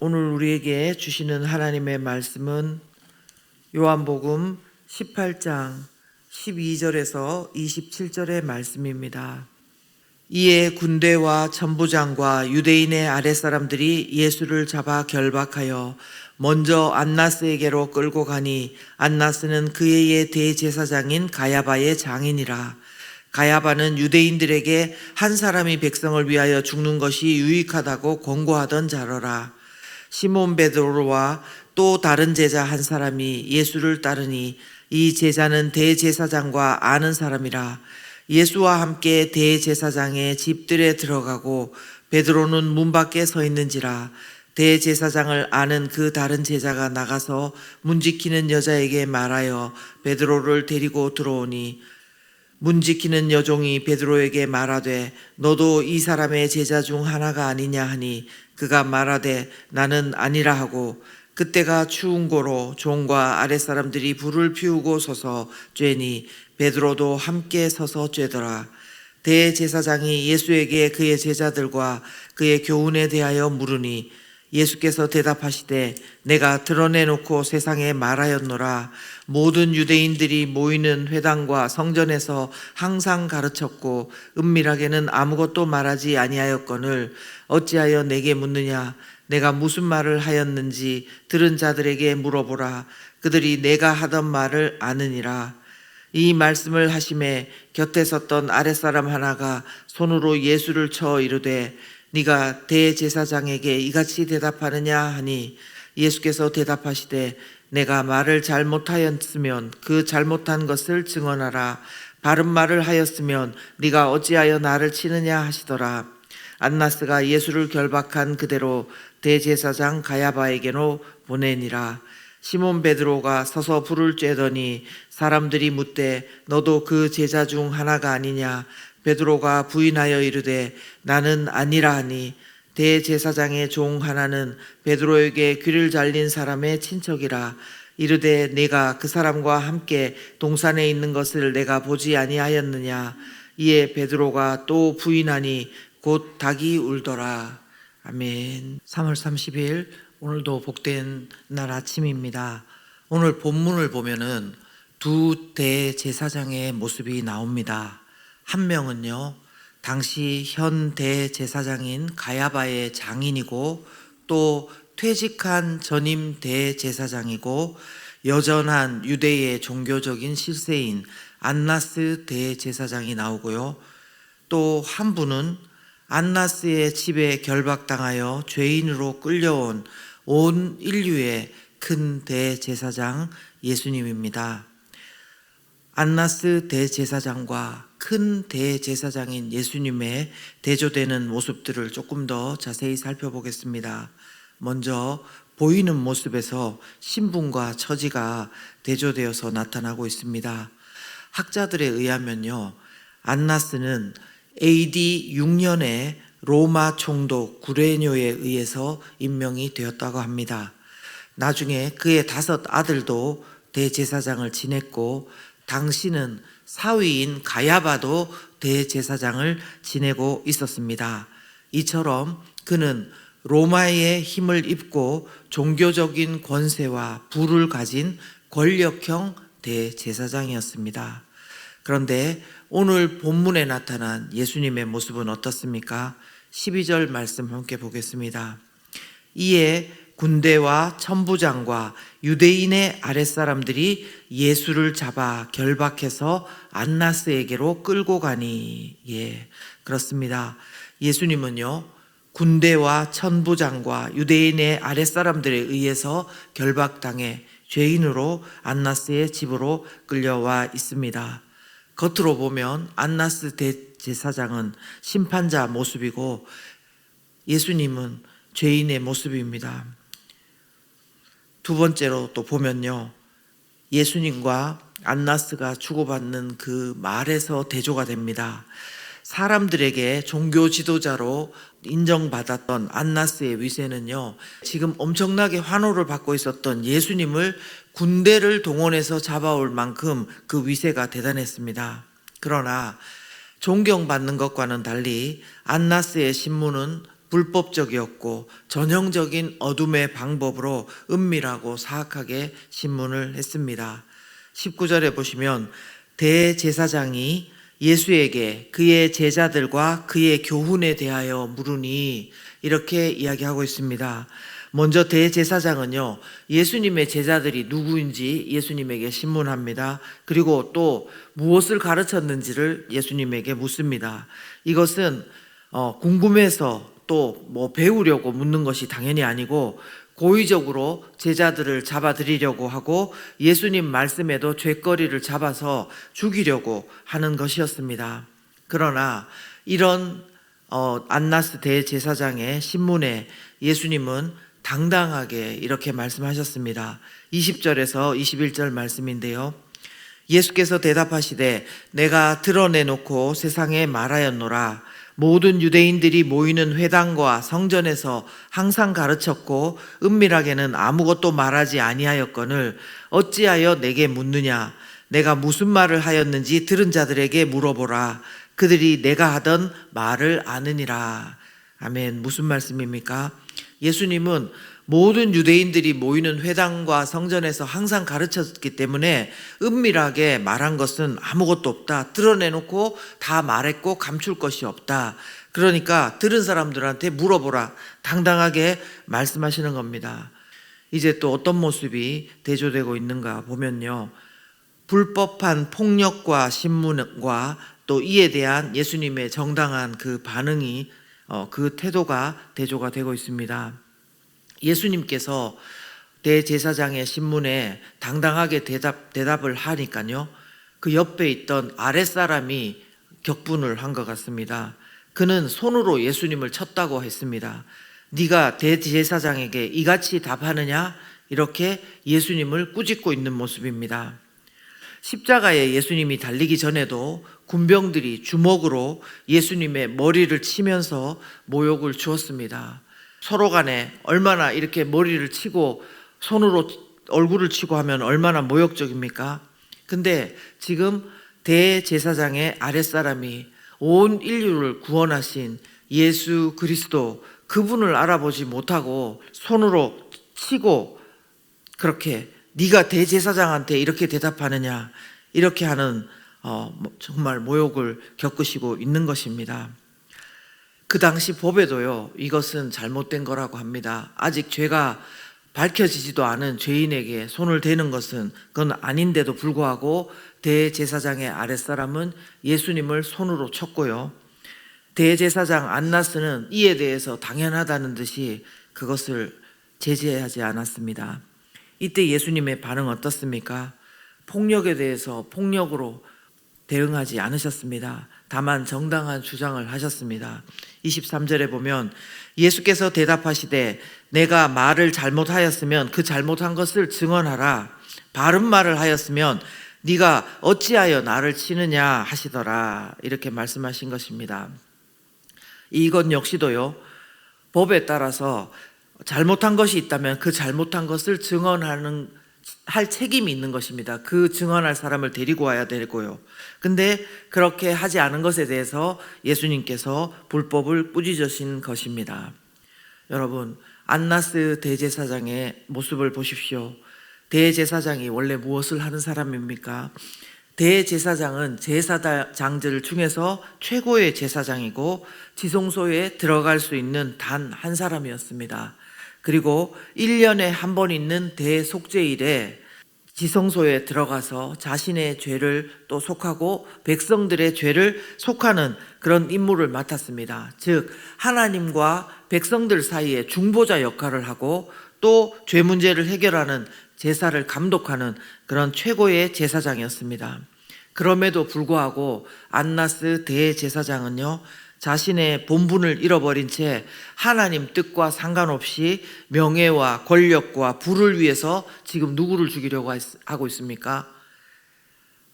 오늘 우리에게 주시는 하나님의 말씀은 요한복음 18장 12절에서 27절의 말씀입니다. 이에 군대와 천부장과 유대인의 아랫사람들이 예수를 잡아 결박하여 먼저 안나스에게로 끌고 가니 안나스는 그의 대제사장인 가야바의 장인이라. 가야바는 유대인들에게 한 사람이 백성을 위하여 죽는 것이 유익하다고 권고하던 자로라. 시몬 베드로와 또 다른 제자 한 사람이 예수를 따르니 이 제자는 대제사장과 아는 사람이라. 예수와 함께 대제사장의 집들에 들어가고 베드로는 문 밖에 서 있는지라. 대제사장을 아는 그 다른 제자가 나가서 문 지키는 여자에게 말하여 베드로를 데리고 들어오니 문 지키는 여종이 베드로에게 말하되 너도 이 사람의 제자 중 하나가 아니냐 하니 그가 말하되 나는 아니라 하고 그때가 추운 고로 종과 아랫사람들이 불을 피우고 서서 쬐니 베드로도 함께 서서 쬐더라. 대제사장이 예수에게 그의 제자들과 그의 교훈에 대하여 물으니 예수께서 대답하시되 내가 드러내놓고 세상에 말하였노라. 모든 유대인들이 모이는 회당과 성전에서 항상 가르쳤고 은밀하게는 아무것도 말하지 아니하였거늘 어찌하여 내게 묻느냐. 내가 무슨 말을 하였는지 들은 자들에게 물어보라. 그들이 내가 하던 말을 아느니라. 이 말씀을 하심에 곁에 섰던 아랫사람 하나가 손으로 예수를 쳐 이르되 네가 대제사장에게 이같이 대답하느냐 하니 예수께서 대답하시되 내가 말을 잘못하였으면 그 잘못한 것을 증언하라. 바른 말을 하였으면 네가 어찌하여 나를 치느냐 하시더라. 안나스가 예수를 결박한 그대로 대제사장 가야바에게로 보내니라. 시몬 베드로가 서서 불을 쬐더니 사람들이 묻되 너도 그 제자 중 하나가 아니냐. 베드로가 부인하여 이르되 나는 아니라 하니 대제사장의 종 하나는 베드로에게 귀를 잘린 사람의 친척이라. 이르되 네가 그 사람과 함께 동산에 있는 것을 내가 보지 아니하였느냐. 이에 베드로가 또 부인하니 곧 닭이 울더라. 아멘. 3월 30일 오늘도 복된 날 아침입니다. 오늘 본문을 보면은 두 대제사장의 모습이 나옵니다. 한 명은요, 당시 현 대제사장인 가야바의 장인이고 또 퇴직한 전임 대제사장이고 여전한 유대의 종교적인 실세인 안나스 대제사장이 나오고요. 또 한 분은 안나스의 집에 결박당하여 죄인으로 끌려온 온 인류의 큰 대제사장 예수님입니다. 안나스 대제사장과 큰 대제사장인 예수님의 대조되는 모습들을 조금 더 자세히 살펴보겠습니다. 먼저 보이는 모습에서 신분과 처지가 대조되어서 나타나고 있습니다. 학자들에 의하면요, 안나스는 AD 6년에 로마 총독 구레뇨에 의해서 임명이 되었다고 합니다. 나중에 그의 5 아들도 대제사장을 지냈고 당시는 사위인 가야바도 대제사장을 지내고 있었습니다. 이처럼 그는 로마의 힘을 입고 종교적인 권세와 부를 가진 권력형 대제사장이었습니다. 그런데 오늘 본문에 나타난 예수님의 모습은 어떻습니까? 12절 말씀 함께 보겠습니다. 이에 군대와 천부장과 유대인의 아랫사람들이 예수를 잡아 결박해서 안나스에게로 끌고 가니. 그렇습니다. 예수님은요, 군대와 천부장과 유대인의 아랫사람들에 의해서 결박당해 죄인으로 안나스의 집으로 끌려와 있습니다. 겉으로 보면 안나스 대제사장은 심판자 모습이고 예수님은 죄인의 모습입니다. 두 번째로 또 보면요, 예수님과 안나스가 주고받는 그 말에서 대조가 됩니다. 사람들에게 종교 지도자로 인정받았던 안나스의 위세는요, 지금 엄청나게 환호를 받고 있었던 예수님을 군대를 동원해서 잡아올 만큼 그 위세가 대단했습니다. 그러나 존경받는 것과는 달리 안나스의 신분은 불법적이었고 전형적인 어둠의 방법으로 은밀하고 사악하게 신문을 했습니다. 19절에 보시면 대제사장이 예수에게 그의 제자들과 그의 교훈에 대하여 물으니 이렇게 이야기하고 있습니다. 먼저 대제사장은요, 예수님의 제자들이 누구인지 예수님에게 신문합니다. 그리고 또 무엇을 가르쳤는지를 예수님에게 묻습니다. 이것은 궁금해서 또 뭐 배우려고 묻는 것이 당연히 아니고 고의적으로 제자들을 잡아들이려고 하고 예수님 말씀에도 죄거리를 잡아서 죽이려고 하는 것이었습니다. 그러나 이런 안나스 대제사장의 신문에 예수님은 당당하게 이렇게 말씀하셨습니다. 20절에서 21절 말씀인데요. 예수께서 대답하시되 내가 드러내놓고 세상에 말하였노라. 모든 유대인들이 모이는 회당과 성전에서 항상 가르쳤고 은밀하게는 아무것도 말하지 아니하였거늘 어찌하여 내게 묻느냐. 내가 무슨 말을 하였는지 들은 자들에게 물어보라. 그들이 내가 하던 말을 아느니라. 아멘. 무슨 말씀입니까? 예수님은 모든 유대인들이 모이는 회당과 성전에서 항상 가르쳤기 때문에 은밀하게 말한 것은 아무것도 없다. 드러내놓고 다 말했고 감출 것이 없다. 그러니까 들은 사람들한테 물어보라. 당당하게 말씀하시는 겁니다. 이제 또 어떤 모습이 대조되고 있는가 보면요. 불법한 폭력과 신문과 또 이에 대한 예수님의 정당한 그 반응이 그 태도가 대조가 되고 있습니다. 예수님께서 대제사장의 신문에 당당하게 대답을 하니까요. 그 옆에 있던 아랫사람이 격분을 한 것 같습니다. 그는 손으로 예수님을 쳤다고 했습니다. 네가 대제사장에게 이같이 답하느냐? 이렇게 예수님을 꾸짖고 있는 모습입니다. 십자가에 예수님이 달리기 전에도 군병들이 주먹으로 예수님의 머리를 치면서 모욕을 주었습니다. 서로 간에 얼마나 이렇게 머리를 치고 손으로 얼굴을 치고 하면 얼마나 모욕적입니까? 근데 지금 대제사장의 아랫사람이 온 인류를 구원하신 예수 그리스도, 그분을 알아보지 못하고 손으로 치고 그렇게 네가 대제사장한테 이렇게 대답하느냐, 이렇게 하는 정말 모욕을 겪으시고 있는 것입니다. 그 당시 법에도요, 이것은 잘못된 거라고 합니다. 아직 죄가 밝혀지지도 않은 죄인에게 손을 대는 것은 그건 아닌데도 불구하고 대제사장의 아랫사람은 예수님을 손으로 쳤고요. 대제사장 안나스는 이에 대해서 당연하다는 듯이 그것을 제재하지 않았습니다. 이때 예수님의 반응 어떻습니까? 폭력에 대해서 폭력으로 대응하지 않으셨습니다. 다만 정당한 주장을 하셨습니다. 23절에 보면 예수께서 대답하시되 내가 말을 잘못하였으면 그 잘못한 것을 증언하라. 바른 말을 하였으면 네가 어찌하여 나를 치느냐 하시더라. 이렇게 말씀하신 것입니다. 이것 역시도요, 법에 따라서 잘못한 것이 있다면 그 잘못한 것을 할 책임이 있는 것입니다. 그 증언할 사람을 데리고 와야 되고요. 근데 그렇게 하지 않은 것에 대해서 예수님께서 불법을 꾸짖으신 것입니다. 여러분, 안나스 대제사장의 모습을 보십시오. 대제사장이 원래 무엇을 하는 사람입니까? 대제사장은 제사장들 중에서 최고의 제사장이고 지성소에 들어갈 수 있는 단 한 사람이었습니다. 그리고 1년에 한 번 있는 대속죄일에 지성소에 들어가서 자신의 죄를 또 속하고 백성들의 죄를 속하는 그런 임무를 맡았습니다. 즉 하나님과 백성들 사이에 중보자 역할을 하고 또 죄 문제를 해결하는 제사를 감독하는 그런 최고의 제사장이었습니다. 그럼에도 불구하고 안나스 대제사장은요, 자신의 본분을 잃어버린 채 하나님 뜻과 상관없이 명예와 권력과 부를 위해서 지금 누구를 죽이려고 하고 있습니까?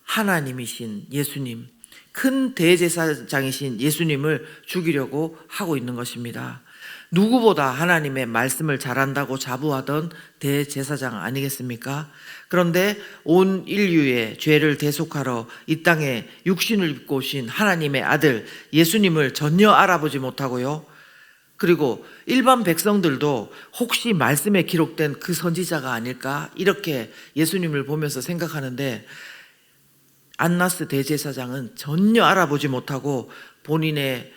하나님이신 예수님, 큰 대제사장이신 예수님을 죽이려고 하고 있는 것입니다. 누구보다 하나님의 말씀을 잘한다고 자부하던 대제사장 아니겠습니까? 그런데 온 인류의 죄를 대속하러 이 땅에 육신을 입고 오신 하나님의 아들 예수님을 전혀 알아보지 못하고요, 그리고 일반 백성들도 혹시 말씀에 기록된 그 선지자가 아닐까 이렇게 예수님을 보면서 생각하는데, 안나스 대제사장은 전혀 알아보지 못하고 본인의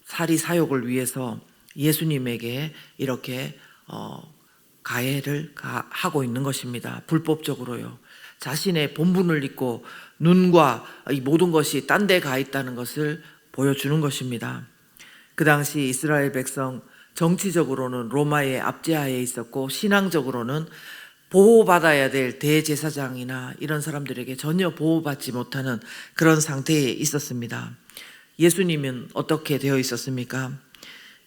사리 사욕을 위해서 예수님에게 이렇게 가해를 하고 있는 것입니다. 불법적으로요. 자신의 본분을 잊고 눈과 이 모든 것이 딴 데 가 있다는 것을 보여주는 것입니다. 그 당시 이스라엘 백성, 정치적으로는 로마의 압제하에 있었고 신앙적으로는 보호받아야 될 대제사장이나 이런 사람들에게 전혀 보호받지 못하는 그런 상태에 있었습니다. 예수님은 어떻게 되어 있었습니까?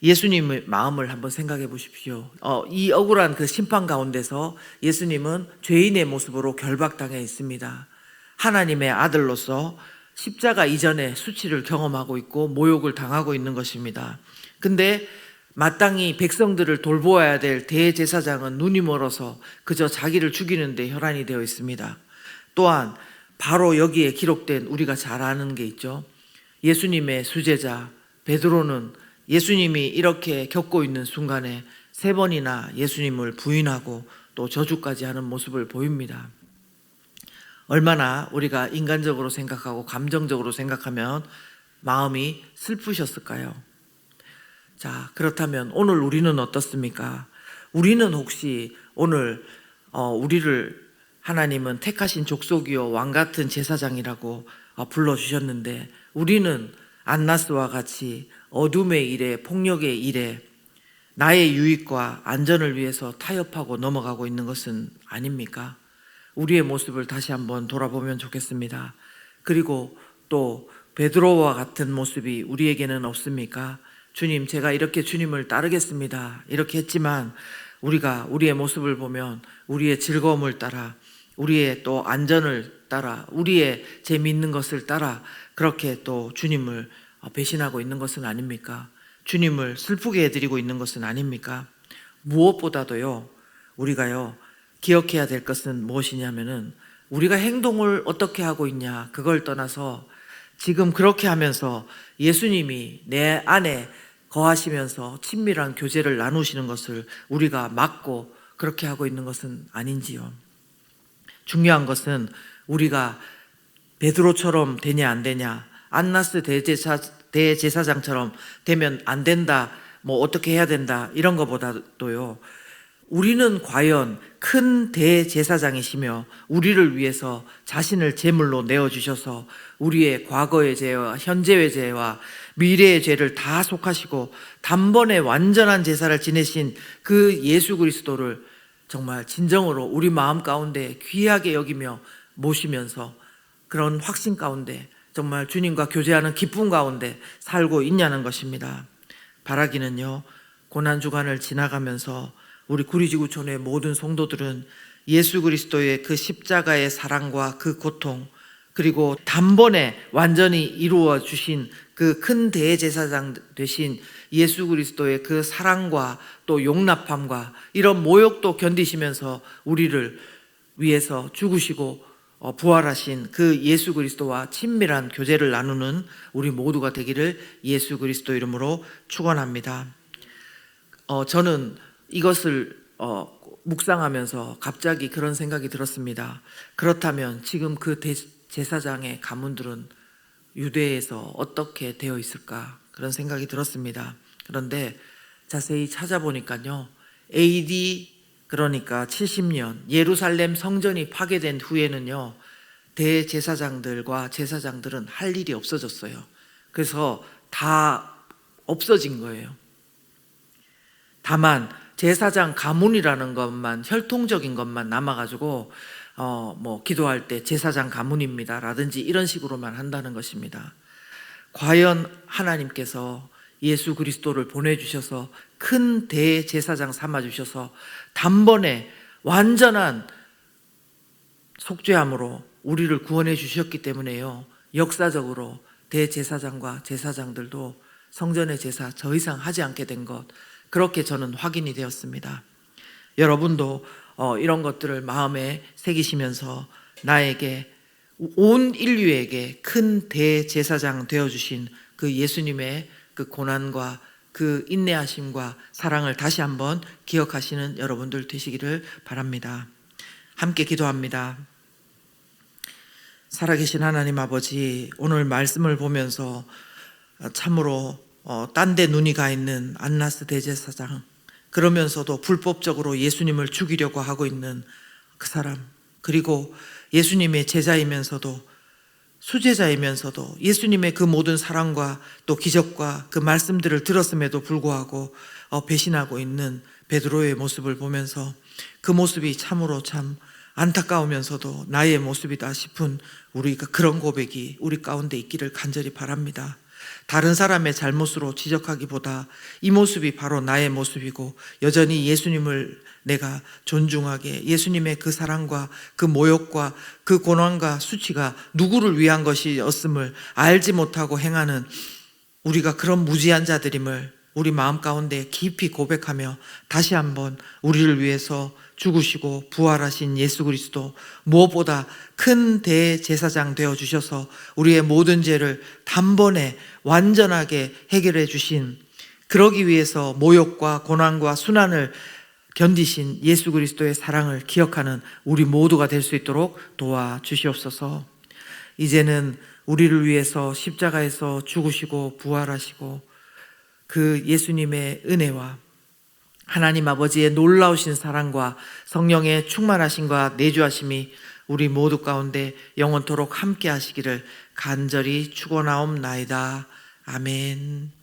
예수님의 마음을 한번 생각해 보십시오. 이 억울한 그 심판 가운데서 예수님은 죄인의 모습으로 결박당해 있습니다. 하나님의 아들로서 십자가 이전에 수치를 경험하고 있고 모욕을 당하고 있는 것입니다. 근데 마땅히 백성들을 돌보아야 될 대제사장은 눈이 멀어서 그저 자기를 죽이는 데 혈안이 되어 있습니다. 또한 바로 여기에 기록된 우리가 잘 아는 게 있죠. 예수님의 수제자 베드로는 예수님이 이렇게 겪고 있는 순간에 3번이나 예수님을 부인하고 또 저주까지 하는 모습을 보입니다. 얼마나 우리가 인간적으로 생각하고 감정적으로 생각하면 마음이 슬프셨을까요? 자, 그렇다면 오늘 우리는 어떻습니까? 우리는 혹시 오늘 우리를 하나님은 택하신 족속이요 왕 같은 제사장이라고 불러주셨는데, 우리는 안나스와 같이 어둠의 일에, 폭력의 일에 나의 유익과 안전을 위해서 타협하고 넘어가고 있는 것은 아닙니까? 우리의 모습을 다시 한번 돌아보면 좋겠습니다. 그리고 또 베드로와 같은 모습이 우리에게는 없습니까? 주님, 제가 이렇게 주님을 따르겠습니다 이렇게 했지만 우리가 우리의 모습을 보면 우리의 즐거움을 따라, 우리의 또 안전을 따라, 우리의 재미있는 것을 따라 그렇게 또 주님을 배신하고 있는 것은 아닙니까? 주님을 슬프게 해드리고 있는 것은 아닙니까? 무엇보다도요, 우리가요 기억해야 될 것은 무엇이냐면은, 우리가 행동을 어떻게 하고 있냐 그걸 떠나서 지금 그렇게 하면서 예수님이 내 안에 거하시면서 친밀한 교제를 나누시는 것을 우리가 막고 그렇게 하고 있는 것은 아닌지요. 중요한 것은 우리가 베드로처럼 되냐 안 되냐, 안나스 대제사장처럼 되면 안 된다, 뭐 어떻게 해야 된다 이런 것보다도요, 우리는 과연 큰 대제사장이시며 우리를 위해서 자신을 제물로 내어주셔서 우리의 과거의 죄와 현재의 죄와 미래의 죄를 다 속하시고 단번에 완전한 제사를 지내신 그 예수 그리스도를 정말 진정으로 우리 마음 가운데 귀하게 여기며 모시면서 그런 확신 가운데 정말 주님과 교제하는 기쁨 가운데 살고 있냐는 것입니다. 바라기는요, 고난주간을 지나가면서 우리 구리지구촌의 모든 성도들은 예수 그리스도의 그 십자가의 사랑과 그 고통, 그리고 단번에 완전히 이루어 주신 그 큰 대제사장 되신 예수 그리스도의 그 사랑과 또 용납함과 이런 모욕도 견디시면서 우리를 위해서 죽으시고 부활하신 그 예수 그리스도와 친밀한 교제를 나누는 우리 모두가 되기를 예수 그리스도 이름으로 축원합니다. 저는 이것을 묵상하면서 갑자기 그런 생각이 들었습니다. 그렇다면 지금 그 제사장의 가문들은 유대에서 어떻게 되어 있을까, 그런 생각이 들었습니다. 그런데 자세히 찾아보니까요, AD 그러니까 70년 예루살렘 성전이 파괴된 후에는요, 대제사장들과 제사장들은 할 일이 없어졌어요. 그래서 다 없어진 거예요. 다만 제사장 가문이라는 것만, 혈통적인 것만 남아가지고 뭐 기도할 때 제사장 가문입니다 라든지 이런 식으로만 한다는 것입니다. 과연 하나님께서 예수 그리스도를 보내주셔서 큰 대제사장 삼아주셔서 단번에 완전한 속죄함으로 우리를 구원해 주셨기 때문에요, 역사적으로 대제사장과 제사장들도 성전의 제사 더 이상 하지 않게 된 것, 그렇게 저는 확인이 되었습니다. 여러분도 이런 것들을 마음에 새기시면서 나에게, 온 인류에게 큰 대제사장 되어주신 그 예수님의 그 고난과 그 인내하심과 사랑을 다시 한번 기억하시는 여러분들 되시기를 바랍니다. 함께 기도합니다. 살아계신 하나님 아버지, 오늘 말씀을 보면서 참으로 딴 데 눈이 가 있는 안나스 대제사장, 그러면서도 불법적으로 예수님을 죽이려고 하고 있는 그 사람, 그리고 예수님의 제자이면서도 수제자이면서도 예수님의 그 모든 사랑과 또 기적과 그 말씀들을 들었음에도 불구하고 배신하고 있는 베드로의 모습을 보면서 그 모습이 참으로 참 안타까우면서도 나의 모습이다 싶은 우리가 그런 고백이 우리 가운데 있기를 간절히 바랍니다. 다른 사람의 잘못으로 지적하기보다 이 모습이 바로 나의 모습이고 여전히 예수님을 내가 존중하게, 예수님의 그 사랑과 그 모욕과 그 고난과 수치가 누구를 위한 것이었음을 알지 못하고 행하는 우리가 그런 무지한 자들임을 우리 마음 가운데 깊이 고백하며 다시 한번 우리를 위해서 죽으시고 부활하신 예수 그리스도, 무엇보다 큰 대제사장 되어주셔서 우리의 모든 죄를 단번에 완전하게 해결해 주신, 그러기 위해서 모욕과 고난과 순환을 견디신 예수 그리스도의 사랑을 기억하는 우리 모두가 될 수 있도록 도와주시옵소서. 이제는 우리를 위해서 십자가에서 죽으시고 부활하시고 그 예수님의 은혜와 하나님 아버지의 놀라우신 사랑과 성령의 충만하심과 내주하심이 우리 모두 가운데 영원토록 함께 하시기를 간절히 축원하옵나이다. 아멘.